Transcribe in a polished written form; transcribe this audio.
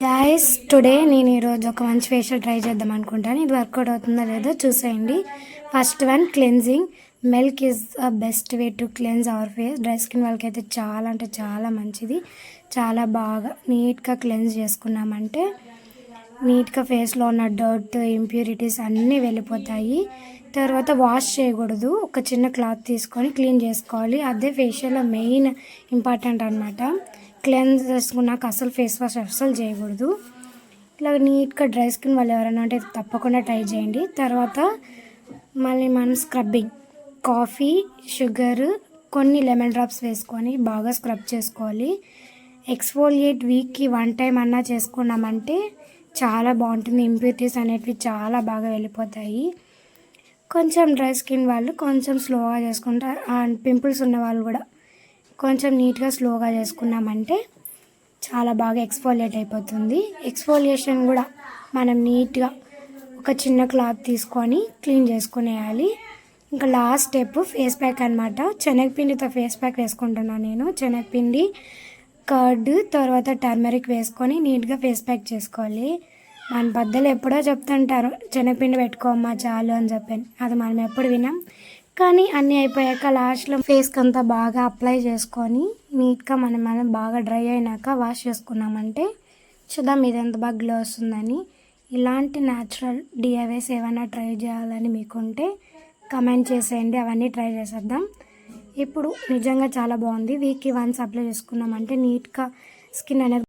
Guys today నేను ఈరోజు ఒక మంచి ఫేషియల్ ట్రై చేద్దాం అనుకుంటాను. ఇది వర్కౌట్ అవుతుందో లేదో చూసేయండి. First one cleansing. Milk is the best way to cleanse hour face. Dry skin వాళ్ళకి అయితే చాలా అంటే చాలా మంచిది. చాలా బాగా నీట్గా క్లెన్స్ చేసుకున్నామంటే నీట్గా ఫేస్లో ఉన్న డర్ట్ ఇంప్యూరిటీస్ అన్నీ వెళ్ళిపోతాయి. తర్వాత వాష్ చేయకూడదు. ఒక చిన్న క్లాత్ తీసుకొని క్లీన్ చేసుకోవాలి. అదే ఫేషియల్లో మెయిన్ ఇంపార్టెంట్ అనమాట. క్లెన్స్ చేసుకున్నాక అసలు ఫేస్ వాష్ అస్సలు చేయకూడదు. ఇట్లా నీట్గా డ్రై స్కిన్ వాళ్ళు ఎవరైనా అంటే తప్పకుండా ట్రై చేయండి. తర్వాత మళ్ళీ మనం స్క్రబ్బింగ్, కాఫీ, షుగర్, కొన్ని లెమన్ డ్రాప్స్ వేసుకొని బాగా స్క్రబ్ చేసుకోవాలి. ఎక్స్ఫోలియేట్ వీక్కి 1 టైం అన్నా చేసుకున్నామంటే చాలా బాగుంటుంది. ఇంప్యూరిటీస్ అనేటివి చాలా బాగా వెళ్ళిపోతాయి. కొంచెం డ్రై స్కిన్ వాళ్ళు కొంచెం స్లోగా చేసుకుంటారు. అండ్ పింపుల్స్ ఉన్న వాళ్ళు కూడా కొంచెం నీట్గా స్లోగా చేసుకున్నామంటే చాలా బాగా ఎక్స్ఫోలియేట్ అయిపోతుంది. ఎక్స్ఫోలియేషన్ కూడా మనం నీట్గా ఒక చిన్న క్లాత్ తీసుకొని క్లీన్ చేసుకునేయాలి. ఇంకా లాస్ట్ స్టెప్ ఫేస్ ప్యాక్ అనమాట. శనగపిండితో ఫేస్ ప్యాక్ వేసుకుంటున్నాను నేను. శనగపిండి, కర్డ్, తర్వాత టర్మరిక్ వేసుకొని నీట్గా ఫేస్ ప్యాక్ చేసుకోవాలి. మన పెద్దలు ఎప్పుడో చెప్తుంటారు శనగపిండి పెట్టుకోమ్మా చాలు అని చెప్పాను. అది మనం ఎప్పుడు వినాం. కానీ అన్నీ అయిపోయాక లాస్ట్లో ఫేస్కి అంతా బాగా అప్లై చేసుకొని నీట్గా మనం బాగా డ్రై అయినాక వాష్ చేసుకున్నామంటే చూద్దాం ఇది ఎంత బాగా గ్లో వస్తుందని. ఇలాంటి న్యాచురల్ డిఐవైస్ ఏమైనా ట్రై చేయాలని మీకుంటే కమెంట్ చేసేయండి. అవన్నీ ట్రై చేసేద్దాం. ఇప్పుడు నిజంగా చాలా బాగుంది. వీక్కి 1 అప్లై చేసుకున్నామంటే నీట్గా స్కిన్ అనేది